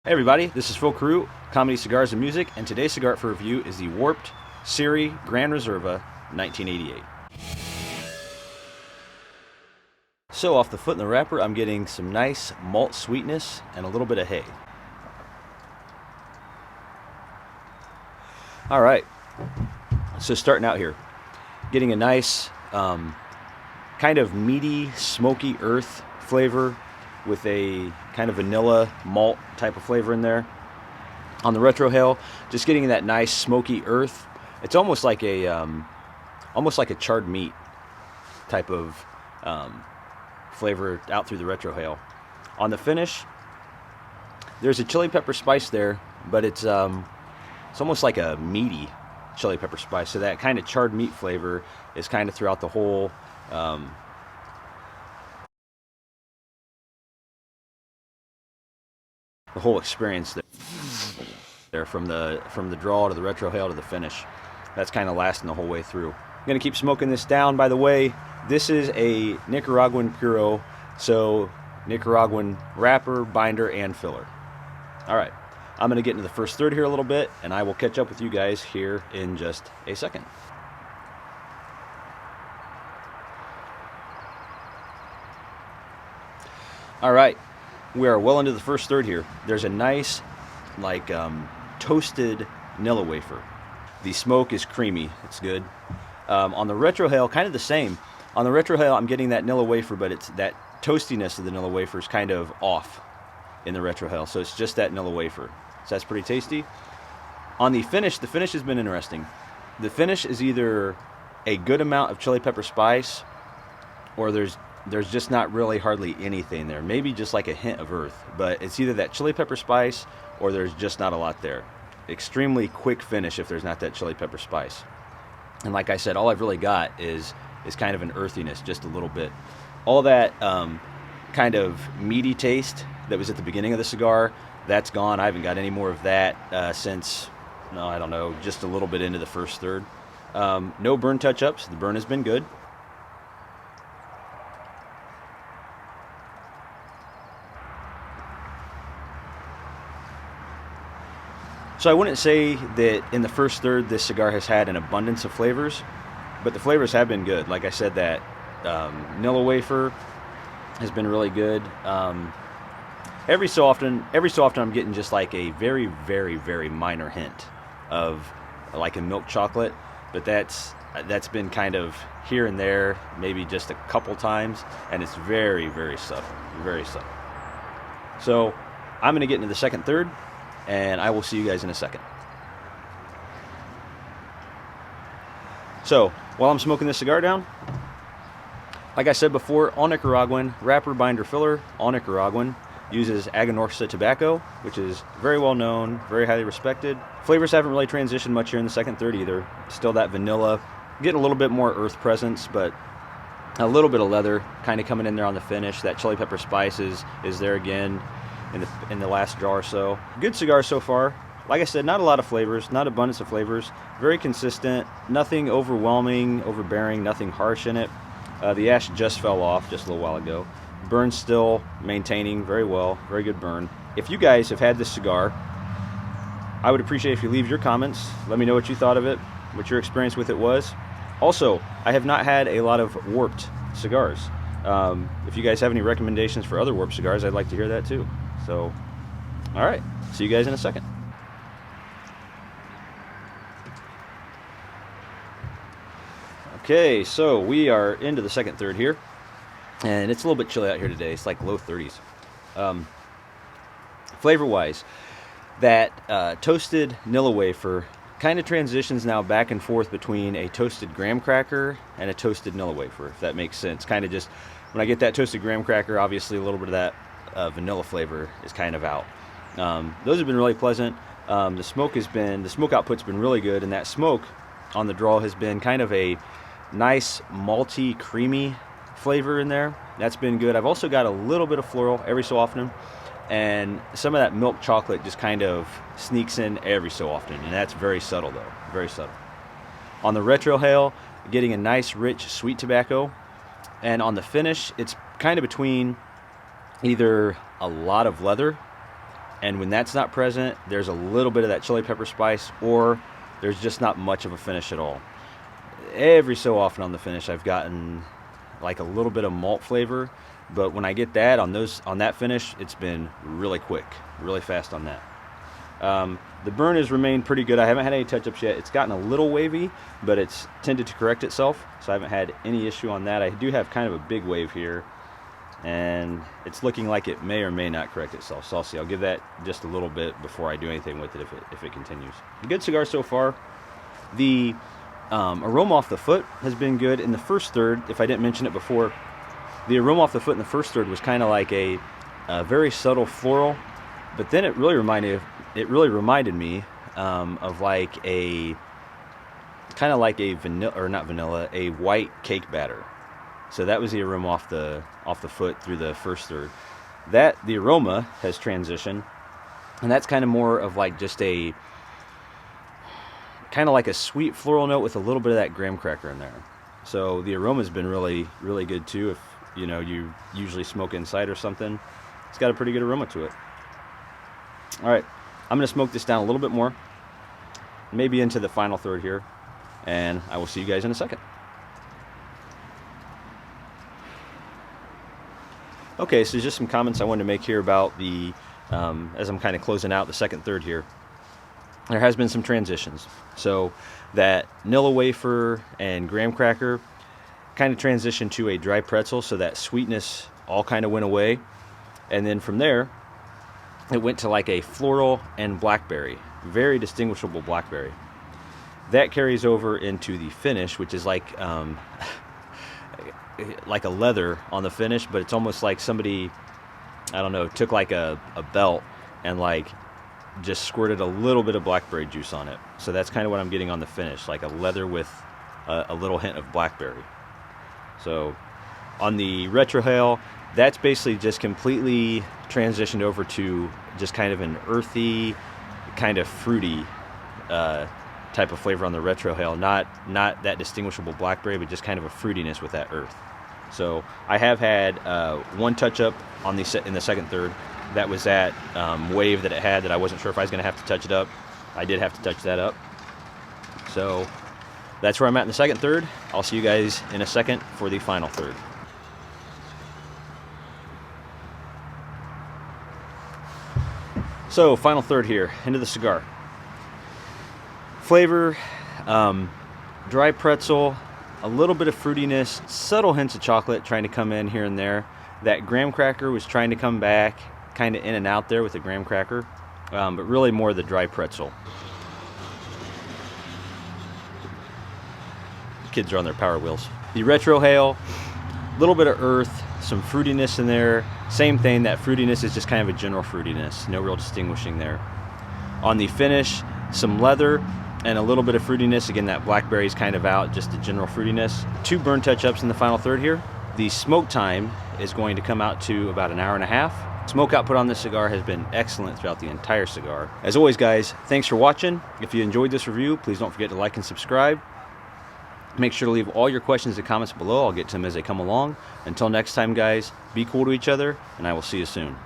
Hey everybody, this is Phil Carew, Comedy, Cigars, and Music, and today's cigar for review is the Warped Serie Gran Reserva 1988. So off the foot in the wrapper, I'm getting some nice malt sweetness and a little bit of hay. Alright, so starting out here, getting a nice kind of meaty, smoky earth flavor with a kind of vanilla malt type of flavor in there. On the retrohale, just getting that nice smoky earth. It's almost like a charred meat type of flavor out through the retrohale. On the finish, there's a chili pepper spice there, but it's almost like a meaty chili pepper spice. So that kind of charred meat flavor is kind of throughout the whole experience there from the draw to the retrohale to the finish. That's kind of lasting the whole way through. I'm gonna keep smoking this down. By the way, this is a Nicaraguan Puro, so Nicaraguan wrapper, binder, and filler. All right, I'm gonna get into the first third here a little bit, and I will catch up with you guys here in just a second. All right, we are well into the first third here. There's a nice, toasted Nilla wafer. The smoke is creamy. It's good. On the retrohale, kind of the same. On the retrohale, I'm getting that Nilla wafer, but it's that toastiness of the Nilla wafer is kind of off in the retrohale. So it's just that Nilla wafer. So that's pretty tasty. On the finish has been interesting. The finish is either a good amount of chili pepper spice, or there's just not really hardly anything there. Maybe just like a hint of earth, but it's either that chili pepper spice or there's just not a lot there. Extremely quick finish if there's not that chili pepper spice. And like I said, all I've really got is kind of an earthiness, just a little bit. All that kind of meaty taste that was at the beginning of the cigar, that's gone. I haven't got any more of that since, I don't know, just a little bit into the first third. No burn touch-ups. The burn has been good. So I wouldn't say that in the first third this cigar has had an abundance of flavors, but the flavors have been good. Like I said, that Nilla wafer has been really good. Every so often I'm getting just like a very, very, very minor hint of like a milk chocolate, but that's been kind of here and there, maybe just a couple times, and it's very, very subtle, very subtle. So I'm going to get into the second third, and I will see you guys in a second. So, while I'm smoking this cigar down, like I said before, all Nicaraguan, wrapper, binder, filler, all Nicaraguan, uses Aganorsa tobacco, which is very well known, very highly respected. Flavors haven't really transitioned much here in the second third either. Still that vanilla, getting a little bit more earth presence, but a little bit of leather kind of coming in there on the finish. That chili pepper spice is there again in the last draw or so. Good cigar so far. Like I said, not a lot of flavors, not abundance of flavors. Very consistent, nothing overwhelming, overbearing, nothing harsh in it. The ash just fell off just a little while ago. Burn still maintaining very well, very good burn. If you guys have had this cigar, I would appreciate if you leave your comments. Let me know what you thought of it, what your experience with it was. Also, I have not had a lot of warped cigars. If you guys have any recommendations for other warped cigars, I'd like to hear that too. So, all right, see you guys in a second. Okay, so we are into the second third here, and it's a little bit chilly out here today. It's like low 30s. Flavor-wise, that toasted Nilla wafer kind of transitions now back and forth between a toasted graham cracker and a toasted Nilla wafer, if that makes sense. Kind of just, when I get that toasted graham cracker, obviously a little bit of that vanilla flavor is kind of out. Those have been really pleasant. The smoke output's been really good, and that smoke on the draw has been kind of a nice malty, creamy flavor in there. That's been good. I've also got a little bit of floral every so often, and some of that milk chocolate just kind of sneaks in every so often, and that's very subtle though, very subtle. On the retrohale, getting a nice rich sweet tobacco, and on the finish, it's kind of between either a lot of leather And when that's not present, there's a little bit of that chili pepper spice, or there's just not much of a finish at all. Every so often on the finish, I've gotten like a little bit of malt flavor, but when I get that on that finish, it's been really quick, really fast on that. The burn has remained pretty good. I haven't had any touch-ups yet. It's gotten a little wavy, but it's tended to correct itself, so I haven't had any issue on that. I do have kind of a big wave here, and it's looking like it may or may not correct itself, so I'll see. I'll give that just a little bit before I do anything with it if it continues. Good cigar so far. The aroma off the foot has been good. In the first third, if I didn't mention it before, the aroma off the foot in the first third was kind of like a very subtle floral, but then it really reminded me of like a kind of like a vanilla, or not vanilla, a white cake batter. So that was the aroma off the foot through the first third. The aroma has transitioned, and that's kind of more of like just a kind of like a sweet floral note with a little bit of that graham cracker in there. So the aroma's been really, really good too. If you usually smoke inside or something, it's got a pretty good aroma to it. All right, I'm going to smoke this down a little bit more, maybe into the final third here, and I will see you guys in a second. Okay, so just some comments I wanted to make here about the, as I'm kind of closing out the second third here. There has been some transitions. So that Nilla wafer and graham cracker kind of transitioned to a dry pretzel, so that sweetness all kind of went away. And then from there, it went to like a floral and blackberry, very distinguishable blackberry. That carries over into the finish, which is like a leather on the finish, but it's almost like somebody, I don't know, took like a belt and like just squirted a little bit of blackberry juice on it. So that's kind of what I'm getting on the finish, like a leather with a little hint of blackberry. So on the retrohale, that's basically just completely transitioned over to just kind of an earthy, kind of fruity type of flavor on the retrohale. Not that distinguishable blackberry, but just kind of a fruitiness with that earth. So I have had one touch-up on in the second third. That was that wave that it had that I wasn't sure if I was going to have to touch it up. I did have to touch that up. So that's where I'm at in the second third. I'll see you guys in a second for the final third. So final third here, into the cigar. Flavor, dry pretzel, a little bit of fruitiness, subtle hints of chocolate trying to come in here and there. That graham cracker was trying to come back, kind of in and out there with the graham cracker, but really more the dry pretzel. Kids are on their Power Wheels. The retrohale, a little bit of earth, some fruitiness in there. Same thing, that fruitiness is just kind of a general fruitiness, no real distinguishing there. On the finish, some leather and a little bit of fruitiness. Again, that blackberry is kind of out, just a general fruitiness. 2 burn touch-ups in the final third here. The smoke time is going to come out to about an hour and a half. Smoke output on this cigar has been excellent throughout the entire cigar. As always, guys, thanks for watching. If you enjoyed this review, please don't forget to like and subscribe. Make sure to leave all your questions and comments below. I'll get to them as they come along. Until next time, guys, be cool to each other, and I will see you soon.